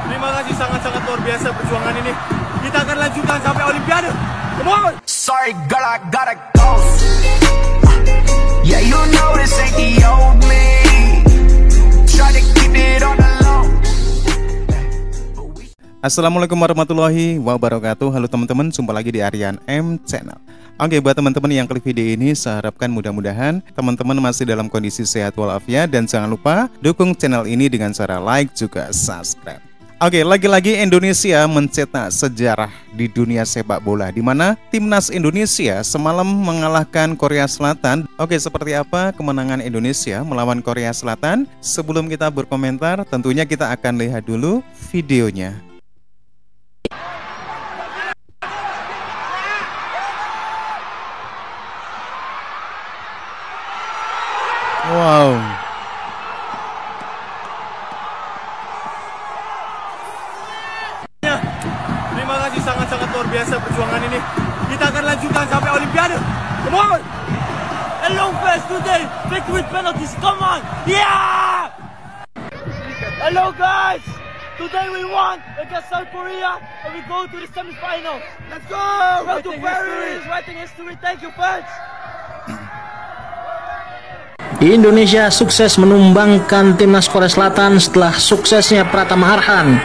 Terima kasih, sangat-sangat luar biasa perjuangan ini. Kita akan lanjutkan sampai Olimpiade. Come on! Sorry girl, I gotta go. Yeah, you know this ain't the old me. Try to keep it on the low. Assalamualaikum warahmatullahi wabarakatuh. Halo teman-teman, jumpa lagi di Aryan M Channel. Oke, buat teman-teman yang klik video ini, saya harapkan mudah-mudahan teman-teman masih dalam kondisi sehat walafiat. Dan jangan lupa dukung channel ini dengan cara like juga subscribe. Oke, lagi-lagi Indonesia mencetak sejarah di dunia sepak bola, di mana timnas Indonesia semalam mengalahkan Korea Selatan. Oke, seperti apa kemenangan Indonesia melawan Korea Selatan? Sebelum kita berkomentar, tentunya kita akan lihat dulu videonya. Wow. Terima kasih, sangat-sangat luar biasa perjuangan ini. Kita akan lanjutkan sampai Olimpiade. Come on! A long pass today. Victory penalties. Come on! Yeah! Hello guys! Today we won against South Korea and we go to the semi-finals. Let's go! Road to Paris! Writing history. Thank you, fans! Indonesia sukses menumbangkan timnas Korea Selatan setelah suksesnya Pratama Arhan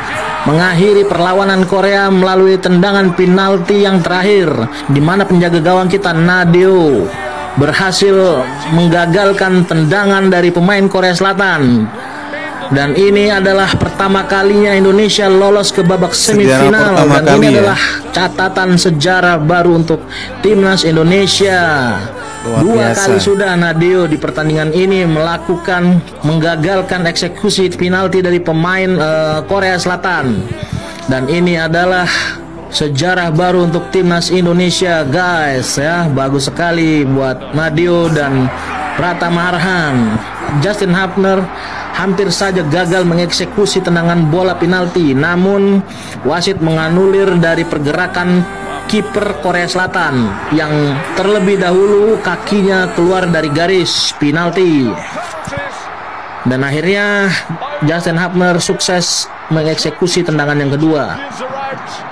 mengakhiri perlawanan Korea melalui tendangan penalti yang terakhir, di mana penjaga gawang kita Nadeo berhasil menggagalkan tendangan dari pemain Korea Selatan. Dan ini adalah pertama kalinya Indonesia lolos ke babak semifinal, dan ini adalah catatan sejarah baru untuk timnas Indonesia. Dua kali sudah Nadeo di pertandingan ini menggagalkan eksekusi penalti dari pemain Korea Selatan. Dan ini adalah sejarah baru untuk timnas Indonesia, guys, ya. Bagus sekali buat Nadeo dan Pratama Arhan. Justin Hapner hampir saja gagal mengeksekusi tendangan bola penalti, namun wasit menganulir dari pergerakan kiper Korea Selatan yang terlebih dahulu kakinya keluar dari garis penalti. Dan akhirnya Justin Hapner sukses mengeksekusi tendangan yang kedua.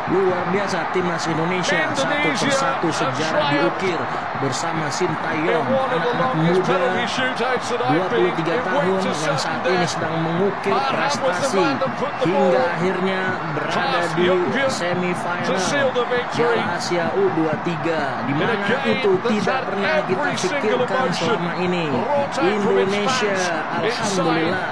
Luar biasa timnas Indonesia, satu persatu sejarah diukir bersama Sintayong, anak-anak muda 23 tahun yang saat ini sedang mengukir prestasi hingga akhirnya berada di semifinal Piala Asia U23, di mana itu tidak pernah kita pikirkan selama ini. Indonesia, alhamdulillah.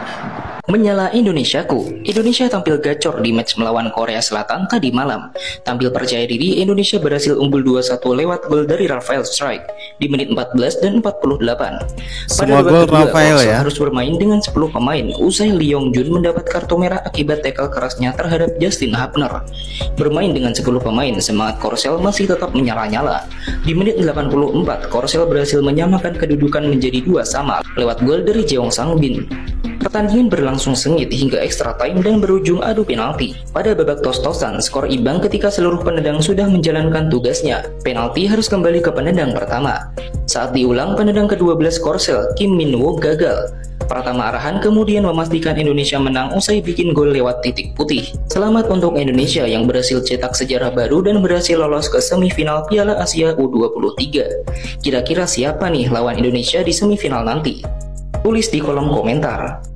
Menyala Indonesiaku. Indonesia tampil gacor di match melawan Korea Selatan tadi malam. Tampil percaya diri, Indonesia berhasil unggul 2-1 lewat gol dari Rafael Strike di menit 14 dan 48. Semua gol Rafael ya. Harus bermain dengan 10 pemain usai Lee Yong Jun mendapat kartu merah akibat tackle kerasnya terhadap Justin Hapner. Bermain dengan 10 pemain, semangat Korsel masih tetap menyala-nyala. Di menit 84, Korsel berhasil menyamakan kedudukan menjadi 2-2 lewat gol dari Jeong Sang Bin. Pertandingan berlangsung sengit hingga extra time dan berujung adu penalti. Pada babak tos-tosan, skor imbang ketika seluruh penendang sudah menjalankan tugasnya. Penalti harus kembali ke penendang pertama. Saat diulang, penendang ke-12 Korsel, Kim Min Woo, gagal. Pratama Arhan kemudian memastikan Indonesia menang usai bikin gol lewat titik putih. Selamat untuk Indonesia yang berhasil cetak sejarah baru dan berhasil lolos ke semifinal Piala Asia U23. Kira-kira siapa nih lawan Indonesia di semifinal nanti? Tulis di kolom komentar.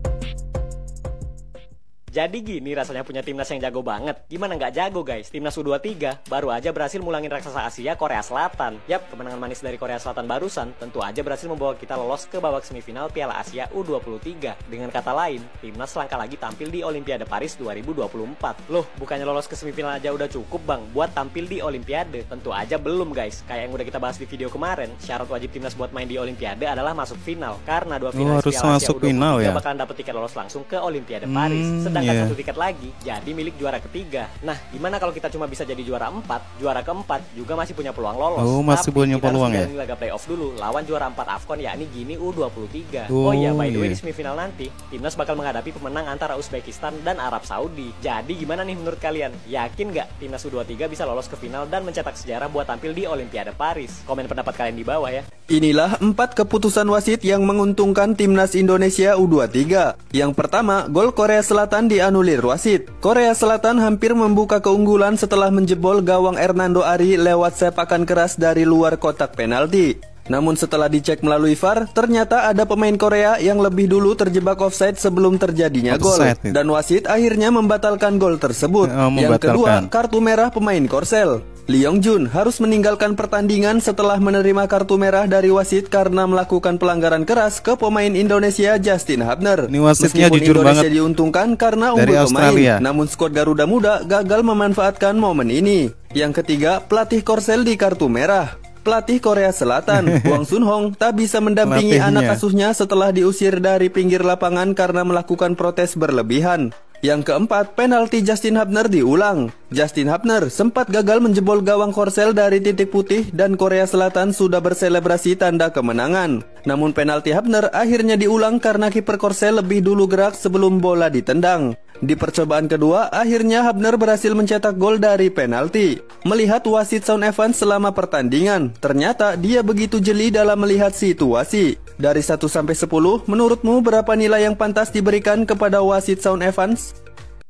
Jadi gini rasanya punya timnas yang jago banget. Gimana nggak jago guys? Timnas U23 baru aja berhasil mulangin raksasa Asia Korea Selatan. Yap, kemenangan manis dari Korea Selatan barusan tentu aja berhasil membawa kita lolos ke babak semifinal Piala Asia U23. Dengan kata lain, timnas selangkah lagi tampil di Olimpiade Paris 2024. Loh, bukannya lolos ke semifinal aja udah cukup bang buat tampil di Olimpiade? Tentu aja belum guys. Kayak yang udah kita bahas di video kemarin, syarat wajib timnas buat main di Olimpiade adalah masuk final. Karena dua finalis Piala Asia U23 bakalan dapet tiket lolos langsung ke Olimpiade Paris. Sedangkan satu tiket lagi jadi milik juara ketiga. Nah, gimana kalau kita cuma bisa jadi juara 4? Juara keempat juga masih punya peluang lolos. Oh, masih punya peluang ya? Tapi laga playoff dulu lawan juara 4 AFCON yakni Gini U23. Oh iya, by the way di semifinal nanti timnas bakal menghadapi pemenang antara Uzbekistan dan Arab Saudi. Jadi gimana nih menurut kalian? Yakin nggak timnas U23 bisa lolos ke final dan mencetak sejarah buat tampil di Olimpiade Paris? Komen pendapat kalian di bawah ya. Inilah 4 keputusan wasit yang menguntungkan timnas Indonesia U23. Yang pertama, gol Korea Selatan dianulir wasit. Korea Selatan hampir membuka keunggulan setelah menjebol gawang Hernando Ari lewat sepakan keras dari luar kotak penalti. Namun setelah dicek melalui VAR, ternyata ada pemain Korea yang lebih dulu terjebak offside sebelum terjadinya gol. Dan wasit akhirnya membatalkan gol tersebut. Yang kedua, kartu merah pemain Korsel. Lee Yong-jun harus meninggalkan pertandingan setelah menerima kartu merah dari wasit karena melakukan pelanggaran keras ke pemain Indonesia Justin Hubner. Ini wasitnya Meskipun jujur Indonesia banget diuntungkan karena unggul pemain, namun skuad Garuda Muda gagal memanfaatkan momen ini. Yang ketiga, pelatih Korsel di kartu merah. Pelatih Korea Selatan, Hwang Sun-hong, tak bisa mendampingi anak asuhnya setelah diusir dari pinggir lapangan karena melakukan protes berlebihan. Yang keempat, penalti Justin Hubner diulang. Justin Hubner sempat gagal menjebol gawang Korsel dari titik putih dan Korea Selatan sudah berselebrasi tanda kemenangan. Namun penalti Hubner akhirnya diulang karena kiper Korsel lebih dulu gerak sebelum bola ditendang. Di percobaan kedua, akhirnya Hubner berhasil mencetak gol dari penalti. Melihat wasit Shawn Evans selama pertandingan, ternyata dia begitu jeli dalam melihat situasi. Dari 1 sampai 10, menurutmu berapa nilai yang pantas diberikan kepada wasit Shawn Evans?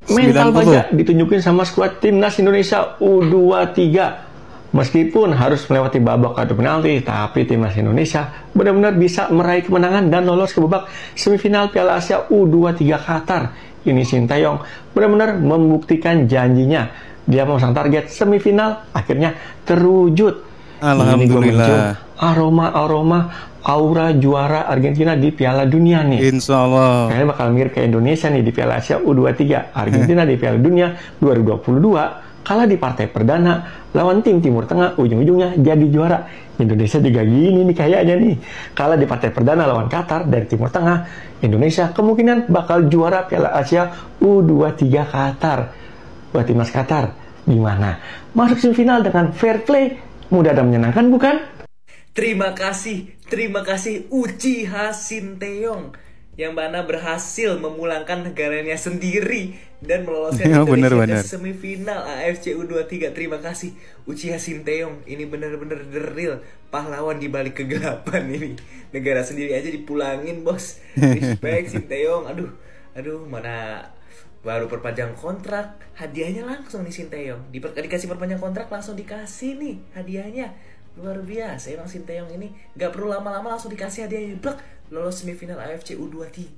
Mental baja ditunjukin sama skuad timnas Indonesia U23. Meskipun harus melewati babak adu penalti, tapi timnas Indonesia benar-benar bisa meraih kemenangan dan lolos ke babak semifinal Piala Asia U23 Qatar. Ini Sinteyong benar-benar membuktikan janjinya. Dia memasang target semifinal, akhirnya terwujud. Alhamdulillah. Aroma aura juara Argentina di Piala Dunia nih. Insya Allah. Kayaknya bakal mirip ke Indonesia nih di Piala Asia U23. Argentina di Piala Dunia 2022 kalah di partai perdana lawan tim Timur Tengah, ujung-ujungnya jadi juara. Indonesia juga gini nih kayaknya nih. Kalah di partai perdana lawan Qatar dari Timur Tengah, Indonesia kemungkinan bakal juara Piala Asia U23 Qatar. Buat timnas Qatar, gimana? Masuk semifinal dengan fair play, mudah dan menyenangkan bukan? Terima kasih Uchiha Sinteyong yang mana berhasil memulangkan negaranya sendiri dan meloloskan Indonesia ke semifinal AFC U23. Terima kasih Uchiha Sinteyong, ini benar-benar the real pahlawan di balik kegelapan ini. Negara sendiri aja dipulangin, bos. Respect Sinteyong. Aduh, mana baru perpanjang kontrak, hadiahnya langsung nih Sinteyong. Dikasih perpanjang kontrak langsung dikasih nih hadiahnya. Luar biasa emang Sinteyong ini, gak perlu lama-lama langsung dikasih hadiahnya, blek, lolos semifinal AFC U23.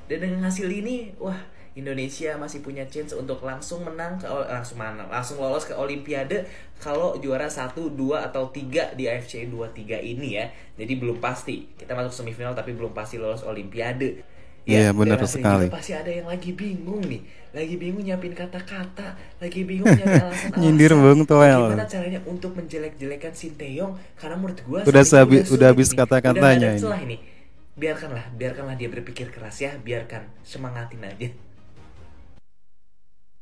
Dan dengan hasil ini, wah, Indonesia masih punya chance untuk langsung lolos ke Olimpiade kalau juara 1, 2, atau 3 di AFC U23 ini ya. Jadi belum pasti, kita masuk semifinal tapi belum pasti lolos Olimpiade. Iya, benar sekali. Pasti ada yang lagi bingung nih, lagi bingung nyiapin kata-kata, lagi bingung nyari alasan-alasan. Nyindir Bang Toel. Gimana caranya untuk menjelek-jelekan Sinteyong? Karena menurut gua udah habis kata-katanya ini. Biarkanlah dia berpikir keras ya, biarkan, semangatin aja.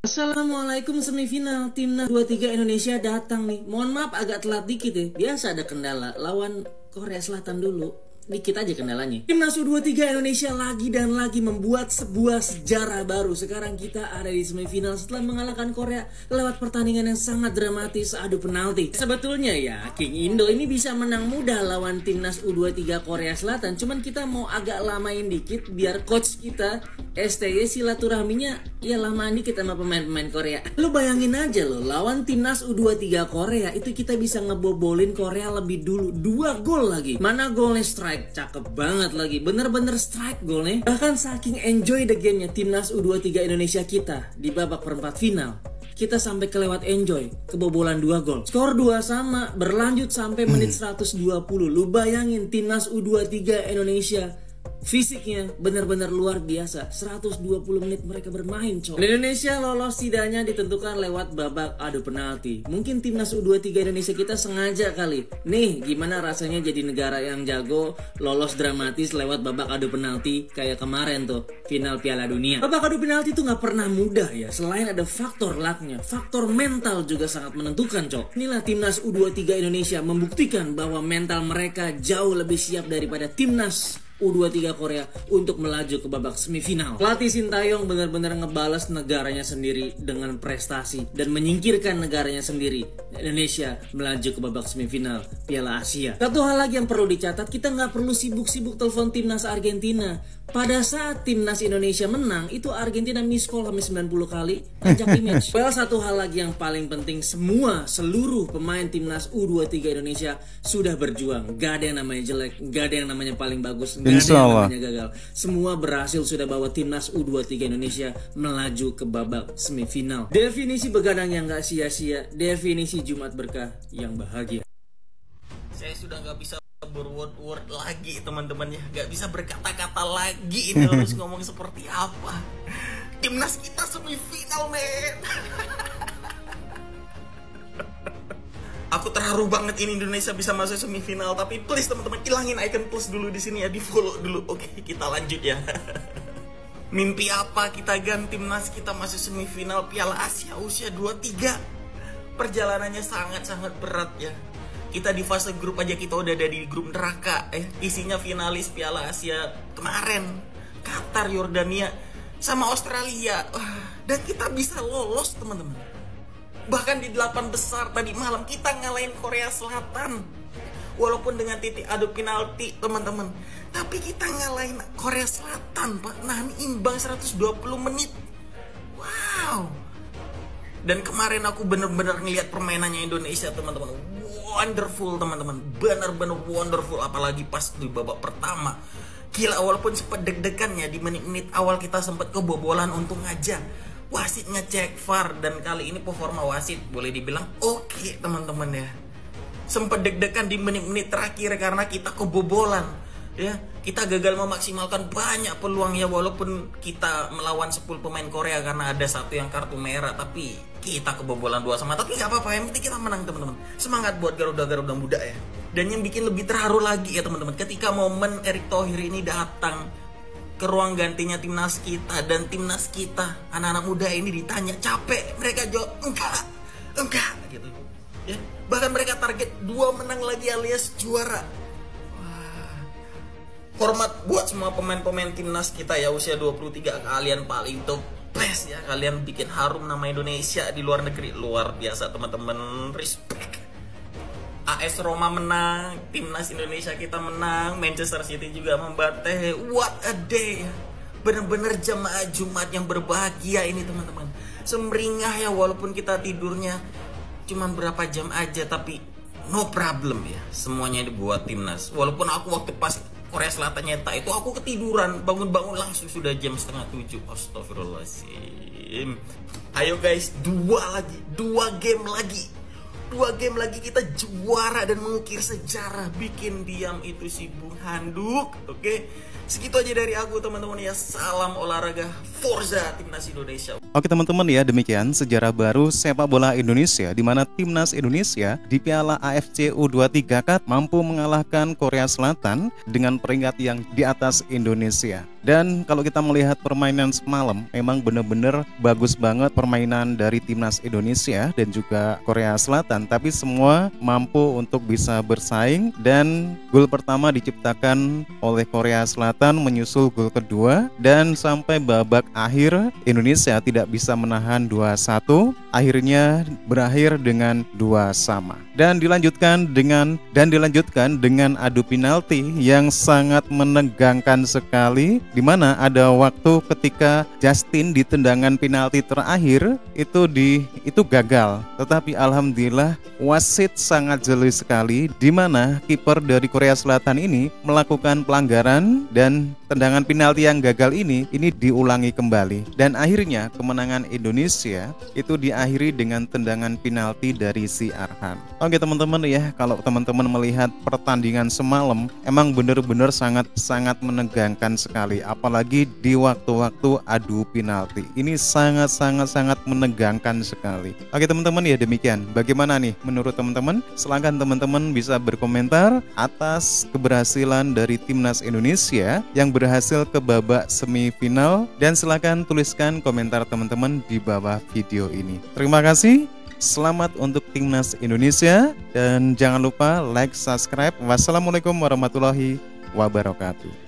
Assalamualaikum, semifinal timnas 23 Indonesia datang nih. Mohon maaf agak telat dikit ya. Biasa ada kendala, lawan Korea Selatan dulu. Dikit aja kendalanya. Timnas U23 Indonesia lagi dan lagi membuat sebuah sejarah baru. Sekarang kita ada di semifinal setelah mengalahkan Korea lewat pertandingan yang sangat dramatis adu penalti. Sebetulnya ya, King Indo ini bisa menang mudah lawan timnas U23 Korea Selatan. Cuman kita mau agak lamain dikit biar coach kita STY silaturahminya ya lamaan dikit sama pemain-pemain Korea. Lu bayangin aja loh, lawan timnas U23 Korea itu kita bisa ngebobolin Korea lebih dulu 2 gol lagi. Mana golnya strike? Cakep banget lagi, bener-bener strike golnya. Bahkan saking enjoy the game-nya timnas U23 Indonesia kita di babak perempat final, kita sampai kelewat enjoy, kebobolan 2 gol. Skor 2-2 berlanjut sampai menit 120. Lu bayangin timnas U23 Indonesia fisiknya benar-benar luar biasa. 120 menit mereka bermain, coy. Indonesia lolos setidaknya ditentukan lewat babak adu penalti. Mungkin timnas U23 Indonesia kita sengaja kali. Nih, gimana rasanya jadi negara yang jago lolos dramatis lewat babak adu penalti kayak kemarin tuh, final Piala Dunia. Babak adu penalti tuh nggak pernah mudah ya. Selain ada faktor lucknya, faktor mental juga sangat menentukan, coy. Inilah timnas U23 Indonesia membuktikan bahwa mental mereka jauh lebih siap daripada timnas U23 Korea untuk melaju ke babak semifinal. Pelatih Sinteyong benar-benar ngebales negaranya sendiri dengan prestasi dan menyingkirkan negaranya sendiri. Indonesia melaju ke babak semifinal Piala Asia. Satu hal lagi yang perlu dicatat, kita nggak perlu sibuk-sibuk telepon timnas Argentina. pada saat timnas Indonesia menang, itu Argentina miss call sampai 90 kali, ajak image. Well, satu hal lagi yang paling penting, seluruh pemain timnas U23 Indonesia sudah berjuang. Gak ada yang namanya jelek, gak ada yang namanya paling bagus, gak ada yang namanya gagal. Semua berhasil sudah bawa timnas U23 Indonesia melaju ke babak semifinal. Definisi begadang yang gak sia-sia, definisi Jumat berkah yang bahagia. Saya sudah gak bisa berword-word lagi teman-teman ya, gak bisa berkata-kata lagi ini harus ngomong seperti apa. Timnas kita semifinal, men. Aku terharu banget ini Indonesia bisa masuk semifinal, tapi please teman-teman ilangin icon plus dulu di sini ya, di follow dulu. Oke, kita lanjut ya. Mimpi apa kita timnas kita masuk semifinal Piala Asia usia 23. Perjalanannya sangat-sangat berat ya. Kita di fase grup aja kita udah ada di grup neraka isinya finalis Piala Asia kemarin, Qatar, Yordania, sama Australia. Dan kita bisa lolos teman-teman. Bahkan di 8 besar tadi malam kita ngalahin Korea Selatan. Walaupun dengan titik adu penalti teman-teman, tapi kita ngalahin Korea Selatan, Pak. Nah, ini imbang 120 menit. Wow. Dan kemarin aku bener-bener ngeliat permainannya Indonesia teman-teman. Wonderful teman-teman, bener-bener wonderful. Apalagi pas di babak pertama, gila. Walaupun sempat deg-degan ya di menit-menit awal, kita sempat kebobolan, untung aja wasit ngecek VAR. Dan kali ini performa wasit boleh dibilang oke teman-teman ya. Sempat deg-degan di menit-menit terakhir karena kita kebobolan ya. Kita gagal memaksimalkan banyak peluang ya, walaupun kita melawan 10 pemain Korea karena ada satu yang kartu merah, tapi kita kebobolan 2-2. Tapi gak apa-apa, yang penting kita menang teman-teman. Semangat buat Garuda muda ya. Dan yang bikin lebih terharu lagi ya teman-teman, ketika momen Erick Thohir ini datang ke ruang gantinya timnas kita, dan timnas kita anak-anak muda ini ditanya capek, mereka jawab enggak gitu ya. Bahkan mereka target 2 menang lagi alias juara. Hormat buat semua pemain-pemain timnas kita ya, usia 23, kalian paling top best ya. Kalian bikin harum nama Indonesia di luar negeri, luar biasa teman-teman, respect. AS Roma menang, timnas Indonesia kita menang, Manchester City juga membantai. What a day ya. Bener-bener jemaah Jumat yang berbahagia ini teman-teman. Semeringah ya, walaupun kita tidurnya cuman berapa jam aja, tapi no problem ya. Semuanya dibuat timnas. Walaupun aku waktu pas Korea Selatan nyetak itu aku ketiduran, bangun-bangun langsung sudah jam 6:30. Astagfirullahaladzim. Ayo guys, 2 game lagi kita juara dan mengukir sejarah, bikin diam itu si Bung Handuk. Oke, segitu aja dari aku teman-teman ya. Salam olahraga, Forza Timnas Indonesia. Oke teman-teman ya, demikian sejarah baru sepak bola Indonesia, di mana timnas Indonesia di Piala AFC U23 mampu mengalahkan Korea Selatan dengan peringkat yang di atas Indonesia. Dan kalau kita melihat permainan semalam, memang benar-benar bagus banget permainan dari timnas Indonesia dan juga Korea Selatan. Tapi semua mampu untuk bisa bersaing, dan gol pertama diciptakan oleh Korea Selatan menyusul gol kedua, dan sampai babak akhir Indonesia tidak bisa menahan 2-1. Akhirnya berakhir dengan 2-2. Dan dilanjutkan dengan adu penalti yang sangat menegangkan sekali, di mana ada waktu ketika Justin di tendangan penalti terakhir itu gagal. Tetapi alhamdulillah wasit sangat jeli sekali, di mana kiper dari Korea Selatan ini melakukan pelanggaran, dan tendangan penalti yang gagal ini diulangi kembali, dan akhirnya kemenangan Indonesia itu diakhiri dengan tendangan penalti dari si Arhan. Oke teman-teman ya, kalau teman-teman melihat pertandingan semalam, emang benar-benar sangat menegangkan sekali, apalagi di waktu-waktu adu penalti. Ini sangat menegangkan sekali. Oke teman-teman ya, demikian. Bagaimana nih menurut teman-teman? Silakan teman-teman bisa berkomentar atas keberhasilan dari timnas Indonesia yang berhasil ke babak semifinal, dan silakan tuliskan komentar teman-teman di bawah video ini. Terima kasih. Selamat untuk timnas Indonesia, dan jangan lupa like, subscribe. Wassalamualaikum warahmatullahi wabarakatuh.